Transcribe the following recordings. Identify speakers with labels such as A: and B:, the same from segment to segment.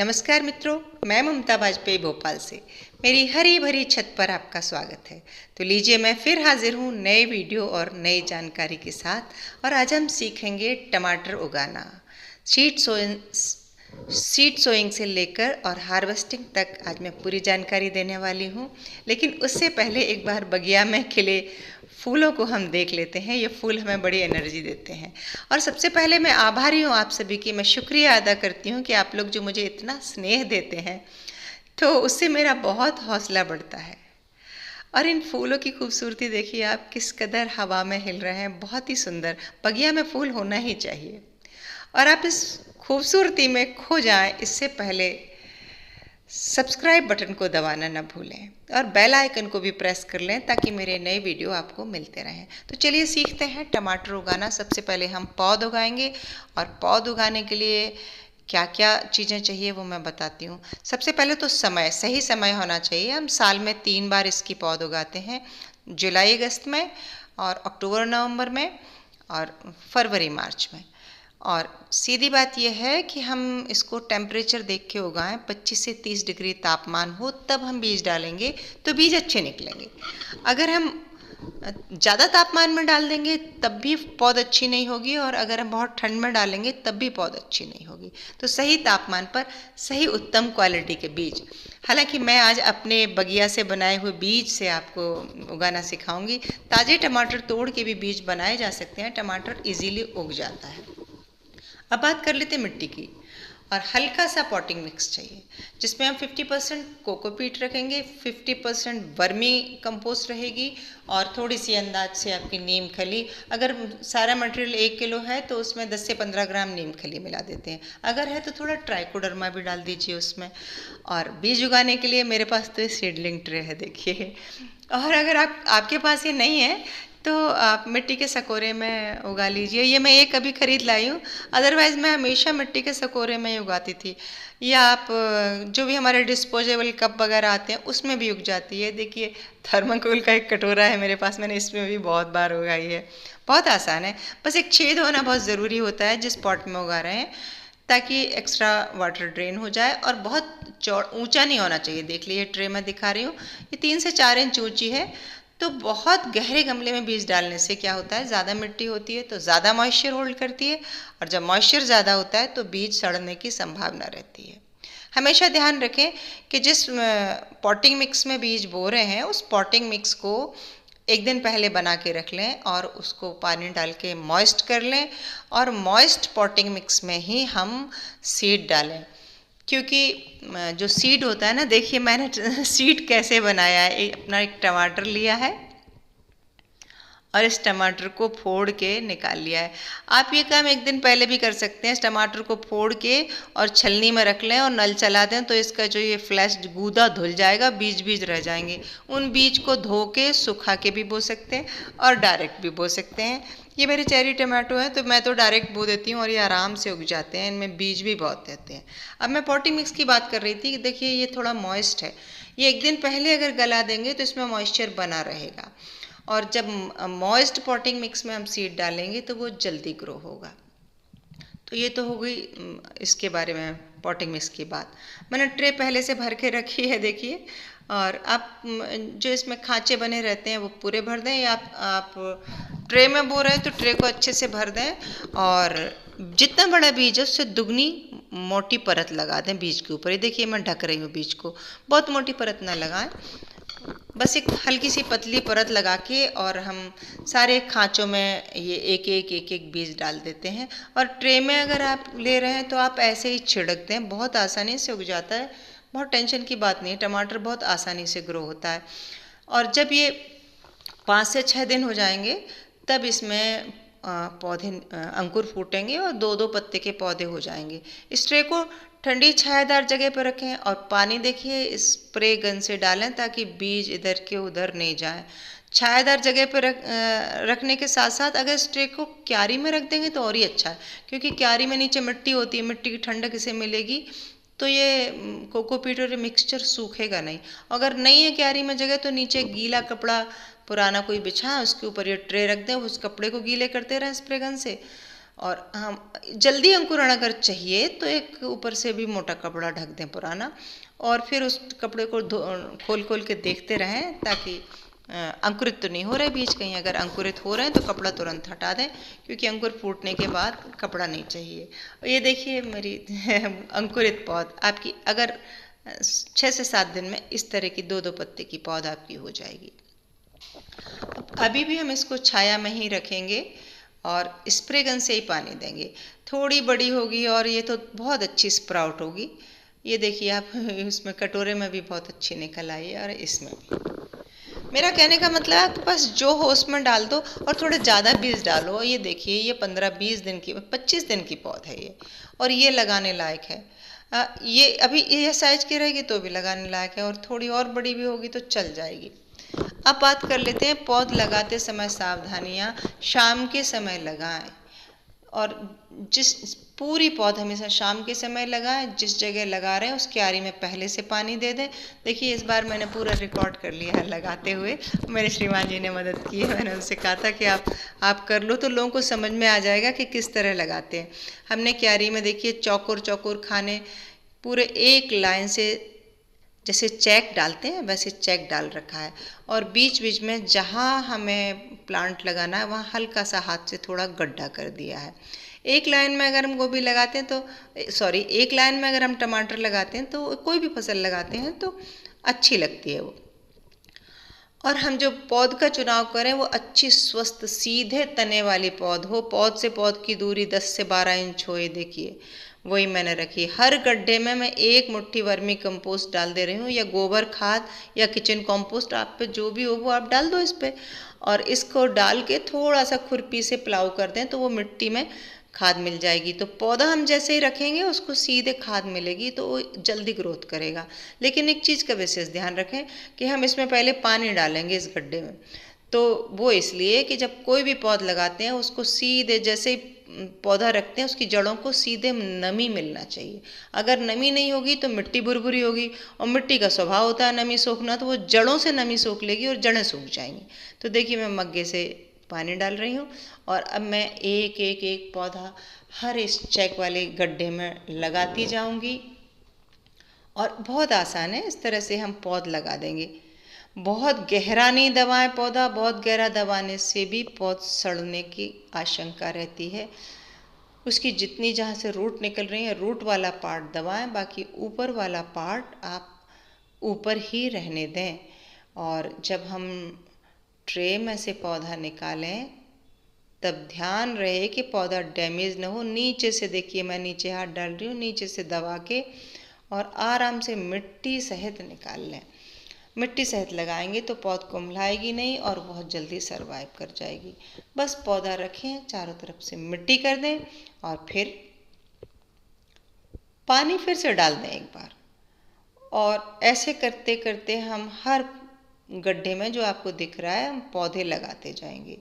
A: नमस्कार मित्रों, मैं ममता वाजपेयी भोपाल से मेरी हरी भरी छत पर आपका स्वागत है। तो लीजिए, मैं फिर हाजिर हूँ नए वीडियो और नई जानकारी के साथ। और आज हम सीखेंगे टमाटर उगाना, सीड सोइंग से लेकर और हार्वेस्टिंग तक आज मैं पूरी जानकारी देने वाली हूँ। लेकिन उससे पहले एक बार बगिया में खिले फूलों को हम देख लेते हैं। ये फूल हमें बड़ी एनर्जी देते हैं। और सबसे पहले मैं आभारी हूँ आप सभी की, मैं शुक्रिया अदा करती हूँ कि आप लोग जो मुझे इतना स्नेह देते हैं, तो उससे मेरा बहुत हौसला बढ़ता है। और इन फूलों की खूबसूरती देखिए आप, किस कदर हवा में हिल रहे हैं, बहुत ही सुंदर। बगिया में फूल होना ही चाहिए। और आप इस खूबसूरती में खो जाएं इससे पहले सब्सक्राइब बटन को दबाना न भूलें और बेल आइकन को भी प्रेस कर लें ताकि मेरे नए वीडियो आपको मिलते रहें। तो चलिए सीखते हैं टमाटर उगाना। सबसे पहले हम पौध उगाएंगे और पौध उगाने के लिए क्या क्या चीज़ें चाहिए वो मैं बताती हूँ। सबसे पहले तो समय, सही समय होना चाहिए। हम साल में 3 बार इसकी पौध उगाते हैं, जुलाई अगस्त में और अक्टूबर नवंबर में और फरवरी मार्च में। और सीधी बात यह है कि हम इसको टेम्परेचर देख के उगाएं, 25 से 30 डिग्री तापमान हो तब हम बीज डालेंगे तो बीज अच्छे निकलेंगे। अगर हम ज़्यादा तापमान में डाल देंगे तब भी पौध अच्छी नहीं होगी, और अगर हम बहुत ठंड में डालेंगे तब भी पौध अच्छी नहीं होगी। तो सही तापमान पर सही उत्तम क्वालिटी के बीज। हालांकि मैं आज अपने बगिया से बनाए हुए बीज से आपको उगाना सिखाऊंगी। ताज़े टमाटर तोड़ के भी बीज बनाए जा सकते हैं, टमाटर इजीली उग जाता है। अब बात कर लेते हैं मिट्टी की। और हल्का सा पॉटिंग मिक्स चाहिए जिसमें हम 50% कोकोपीट रखेंगे, 50% वर्मी कंपोस्ट रहेगी और थोड़ी सी अंदाज से आपकी नीम खली। अगर सारा मटेरियल 1 किलो है तो उसमें 10 से 15 ग्राम नीम खली मिला देते हैं। अगर है तो थोड़ा ट्राइकोडर्मा भी डाल दीजिए उसमें। और बीज उगाने के लिए मेरे पास तो ये सीडलिंग ट्रे है देखिए। और अगर आपके पास ये नहीं है तो आप मिट्टी के सकोरे में उगा लीजिए। ये मैं एक अभी खरीद लाई हूँ, अदरवाइज़ मैं हमेशा मिट्टी के सकोरे में ही उगाती थी। या आप जो भी हमारे डिस्पोजेबल कप वगैरह आते हैं उसमें भी उग जाती है। देखिए, थर्माकोल का एक कटोरा है मेरे पास, मैंने इसमें भी बहुत बार उगाई है। बहुत आसान है, बस एक छेद होना बहुत ज़रूरी होता है जिस पॉट में उगा रहे हैं, ताकि एक्स्ट्रा वाटर ड्रेन हो जाए। और बहुत ऊंचा नहीं होना चाहिए। देख लीजिए, ट्रे में दिखा रही हूँ, ये 3 से 4 इंच ऊंची है। तो बहुत गहरे गमले में बीज डालने से क्या होता है, ज़्यादा मिट्टी होती है तो ज़्यादा मॉइस्चर होल्ड करती है, और जब मॉइस्चर ज़्यादा होता है तो बीज सड़ने की संभावना रहती है। हमेशा ध्यान रखें कि जिस पॉटिंग मिक्स में बीज बो रहे हैं उस पॉटिंग मिक्स को एक दिन पहले बना के रख लें और उसको पानी डाल के मॉइस्ट कर लें, और मॉइस्ट पॉटिंग मिक्स में ही हम सीड डालें। क्योंकि जो सीड होता है ना, देखिए मैंने सीड कैसे बनाया है। अपना एक टमाटर लिया है और इस टमाटर को फोड़ के निकाल लिया है। आप ये काम एक दिन पहले भी कर सकते हैं। इस टमाटर को फोड़ के और छलनी में रख लें और नल चला दें तो इसका जो ये फ्लैश गूदा धुल जाएगा, बीज बीज रह जाएंगे। उन बीज को धो के सुखा के भी बो सकते हैं और डायरेक्ट भी बो सकते हैं। ये मेरे चेरी टमाटो हैं तो मैं तो डायरेक्ट बो देती हूँ और ये आराम से उग जाते हैं। इनमें बीज भी बहुत रहते हैं। अब मैं पॉटिंग मिक्स की बात कर रही थी कि देखिए ये थोड़ा मॉइस्ट है। ये एक दिन पहले अगर गला देंगे तो इसमें मॉइस्चर बना रहेगा, और जब मॉइस्ट पॉटिंग मिक्स में हम सीड डालेंगे तो वो जल्दी ग्रो होगा। तो ये तो हो गई इसके बारे में पॉटिंग मिक्स की बात। मैंने ट्रे पहले से भर के रखी है देखिए। और आप जो इसमें खांचे बने रहते हैं वो पूरे भर दें, या आप ट्रे में बो रहे हैं तो ट्रे को अच्छे से भर दें, और जितना बड़ा बीज है उससे दुगनी मोटी परत लगा दें बीज के ऊपर। ये देखिए मैं ढक रही हूँ बीज को, बहुत मोटी परत ना लगाएं, बस एक हल्की सी पतली परत लगा के और हम सारे खांचों में ये एक बीज डाल देते हैं। और ट्रे में अगर आप ले रहे हैं तो आप ऐसे ही छिड़क दें, बहुत आसानी से उग जाता है। बहुत टेंशन की बात नहीं है, टमाटर बहुत आसानी से ग्रो होता है। और जब ये 5 से 6 दिन हो जाएंगे तब इसमें पौधे अंकुर फूटेंगे और 2-2 पत्ते के पौधे हो जाएंगे। इस ट्रे को ठंडी छायादार जगह पर रखें और पानी देखिए स्प्रे गन से डालें ताकि बीज इधर के उधर नहीं जाए। छायादार जगह पर रखने के साथ साथ अगर इस ट्रे को क्यारी में रख देंगे तो और ही अच्छा है, क्योंकि क्यारी में नीचे मिट्टी होती है, मिट्टी की ठंडक इसे मिलेगी तो ये कोकोपीट और मिक्सचर सूखेगा नहीं। अगर नहीं है क्यारी में जगह तो नीचे गीला कपड़ा पुराना कोई बिछा है, उसके ऊपर ये ट्रे रख दें, उस कपड़े को गीले करते रहें स्प्रे गन से, और हम जल्दी अंकुरण अगर चाहिए तो एक ऊपर से भी मोटा कपड़ा ढक दें पुराना, और फिर उस कपड़े को खोल खोल के देखते रहें ताकि अंकुरित तो नहीं हो रहे बीज, कहीं अगर अंकुरित हो रहे हैं तो कपड़ा तुरंत हटा दें, क्योंकि अंकुर फूटने के बाद कपड़ा नहीं चाहिए। और ये देखिए मेरी अंकुरित पौध आपकी अगर 6 से 7 दिन में इस तरह की 2-2 पत्ते की पौध आपकी हो जाएगी। अभी भी हम इसको छाया में ही रखेंगे और स्प्रे गन से ही पानी देंगे। थोड़ी बड़ी होगी और ये तो बहुत अच्छी स्प्राउट होगी। ये देखिए आप इसमें कटोरे में भी बहुत अच्छी निकल आई है और इसमें भी। मेरा कहने का मतलब है आपके पास जो हो उसमें डाल दो और थोड़े ज़्यादा बीज डालो। ये देखिए ये 15-20 दिन की 25 दिन की पौध है ये, और ये लगाने लायक है। ये अभी ये साइज की रहेगी तो भी लगाने लायक है, और थोड़ी और बड़ी भी होगी तो चल जाएगी। अब बात कर लेते हैं पौध लगाते समय सावधानियाँ। शाम के समय लगाएं, और जिस पूरी पौध हमेशा शाम के समय लगाएं। जिस जगह लगा रहे हैं उस क्यारी में पहले से पानी दे दें। देखिए इस बार मैंने पूरा रिकॉर्ड कर लिया है लगाते हुए, मेरे श्रीमान जी ने मदद की है। मैंने उनसे कहा था कि आप कर लो तो लोगों को समझ में आ जाएगा कि किस तरह लगाते हैं। हमने क्यारी में देखिए चौकोर चौकोर खाने पूरे एक लाइन से जैसे चेक डालते हैं वैसे चेक डाल रखा है, और बीच बीच में जहाँ हमें प्लांट लगाना है वहाँ हल्का सा हाथ से थोड़ा गड्ढा कर दिया है। एक लाइन में अगर हम गोभी लगाते हैं तो एक लाइन में अगर हम टमाटर लगाते हैं तो कोई भी फसल लगाते हैं तो अच्छी लगती है वो। और हम जो पौध का चुनाव करें वो अच्छी स्वस्थ सीधे तने वाली पौध हो। पौध से पौध की दूरी 10 से 12 इंच हो। ये देखिए वही मैंने रखी। हर गड्ढे में मैं 1 मुट्ठी वर्मी कंपोस्ट डाल दे रही हूँ, या गोबर खाद या किचन कंपोस्ट, आप पे जो भी हो वो आप डाल दो इस पर। और इसको डाल के थोड़ा सा खुरपी से प्लाव कर दें तो वो मिट्टी में खाद मिल जाएगी। तो पौधा हम जैसे ही रखेंगे उसको सीधे खाद मिलेगी तो वो जल्दी ग्रोथ करेगा। लेकिन एक चीज़ का विशेष ध्यान रखें कि हम इसमें पहले पानी डालेंगे इस गड्ढे में, तो वो इसलिए कि जब कोई भी पौध लगाते हैं उसको सीधे जैसे ही पौधा रखते हैं उसकी जड़ों को सीधे नमी मिलना चाहिए। अगर नमी नहीं होगी तो मिट्टी भुरभुरी होगी, और मिट्टी का स्वभाव होता है नमी सोखना, तो वो जड़ों से नमी सोख लेगी और जड़ें सूख जाएंगी। तो देखिए मैं मग्गे से पानी डाल रही हूँ, और अब मैं एक एक एक पौधा हर इस चेक वाले गड्ढे में लगाती जाऊंगी। और बहुत आसान है, इस तरह से हम पौध लगा देंगे। बहुत गहरा नहीं दबाएं पौधा, बहुत गहरा दबाने से भी पौध सड़ने की आशंका रहती है। उसकी जितनी जहाँ से रूट निकल रही है रूट वाला पार्ट दबाएं, बाकी ऊपर वाला पार्ट आप ऊपर ही रहने दें। और जब हम ट्रे में से पौधा निकालें तब ध्यान रहे कि पौधा डैमेज ना हो। नीचे से देखिए मैं नीचे हाथ डाल रही हूँ, नीचे से दबा के और आराम से मिट्टी सहित निकाल लें। मिट्टी सहित लगाएंगे तो पौध कुम्हलाएगी नहीं और बहुत जल्दी सरवाइव कर जाएगी। बस पौधा रखें, चारों तरफ से मिट्टी कर दें और फिर पानी फिर से डाल दें एक बार। और ऐसे करते करते हम हर गड्ढे में जो आपको दिख रहा है हम पौधे लगाते जाएंगे।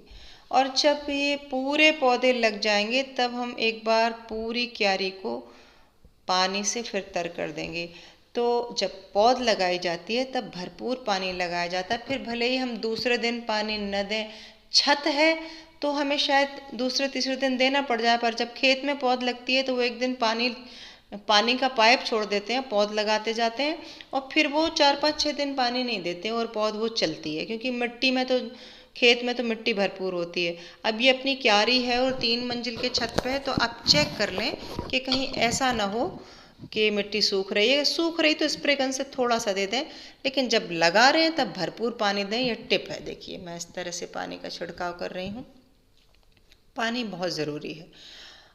A: और जब ये पूरे पौधे लग जाएंगे तब हम एक बार पूरी क्यारी को पानी से फिर तर कर देंगे। तो जब पौध लगाई जाती है तब भरपूर पानी लगाया जाता है। फिर भले ही हम दूसरे दिन पानी न दें, छत है तो हमें शायद दूसरे तीसरे दिन देना पड़ जाए, पर जब खेत में पौध लगती है तो वो एक दिन पानी का पाइप छोड़ देते हैं, पौध लगाते जाते हैं और फिर वो 4-5-6 दिन पानी नहीं देते और पौध वो चलती है, क्योंकि मिट्टी में तो खेत में तो मिट्टी भरपूर होती है। अब ये अपनी क्यारी है और 3 मंजिल के छत पे है, तो आप चेक कर लें कि कहीं ऐसा ना हो कि मिट्टी सूख रही है। सूख रही तो स्प्रे गन से थोड़ा सा दे दें, लेकिन जब लगा रहे हैं तब भरपूर पानी दें। ये टिप है, देखिए मैं इस तरह से पानी का छिड़काव कर रही हूँ। पानी बहुत ज़रूरी है।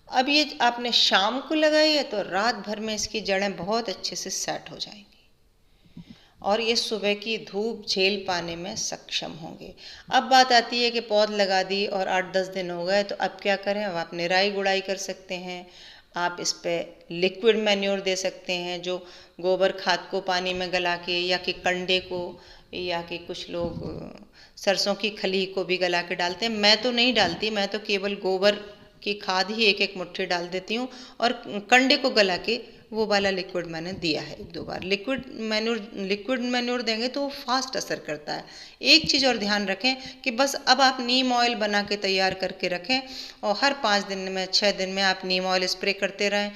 A: अब ये आपने शाम को लगाई है तो रात भर में इसकी जड़ें बहुत अच्छे से सेट हो जाएंगी और ये सुबह की धूप झेल पाने में सक्षम होंगे। अब बात आती है कि पौध लगा दी और 8-10 दिन हो गए तो अब क्या करें। अब आप निराई गुड़ाई कर सकते हैं, आप इस पर लिक्विड मैन्योर दे सकते हैं, जो गोबर खाद को पानी में गला के या कि कंडे को या कि कुछ लोग सरसों की खली को भी गला के डालते हैं। मैं तो नहीं डालती, मैं तो केवल गोबर की खाद ही 1-1 मुट्ठी डाल देती हूँ और कंडे को गला के वो वाला लिक्विड मैंने दिया है 1-2 बार। लिक्विड मैन्योर देंगे तो वो फास्ट असर करता है। एक चीज़ और ध्यान रखें कि बस अब आप नीम ऑयल बना के तैयार करके रखें और हर 5 दिन में 6 दिन में आप नीम ऑयल स्प्रे करते रहें।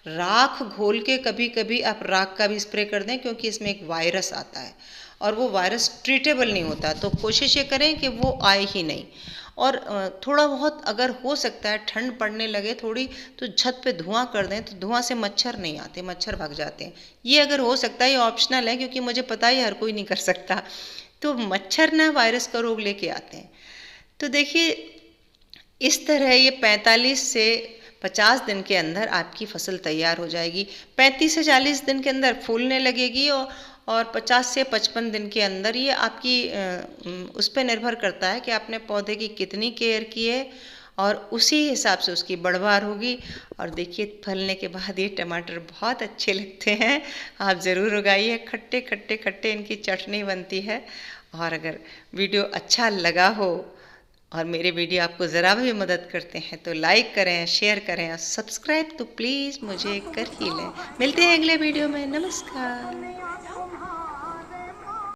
A: राख घोल के कभी कभी आप राख का भी स्प्रे कर दें, क्योंकि इसमें एक वायरस आता है और वो वायरस ट्रीटेबल नहीं होता, तो कोशिश ये करें कि वो आए ही नहीं। और थोड़ा बहुत अगर हो सकता है ठंड पड़ने लगे थोड़ी, तो छत पे धुआं कर दें, तो धुआं से मच्छर नहीं आते, मच्छर भाग जाते हैं। ये अगर हो सकता है, ये ऑप्शनल है, क्योंकि मुझे पता है हर कोई नहीं कर सकता। तो मच्छर ना वायरस का रोग लेके आते हैं। तो देखिए इस तरह ये 45 से 50 दिन के अंदर आपकी फसल तैयार हो जाएगी। 35 से 40 दिन के अंदर फूलने लगेगी और 50 से 55 दिन के अंदर ये आपकी उस पर निर्भर करता है कि आपने पौधे की कितनी केयर की है और उसी हिसाब से उसकी बढ़वार होगी। और देखिए फलने के बाद ये टमाटर बहुत अच्छे लगते हैं, आप ज़रूर उगाइए। खट्टे खट्टे खट्टे इनकी चटनी बनती है। और अगर वीडियो अच्छा लगा हो और मेरे वीडियो आपको ज़रा भी मदद करते हैं तो लाइक करें, शेयर करें और सब्सक्राइब तो प्लीज़ मुझे कर ही लें। मिलते हैं अगले वीडियो में। नमस्कार।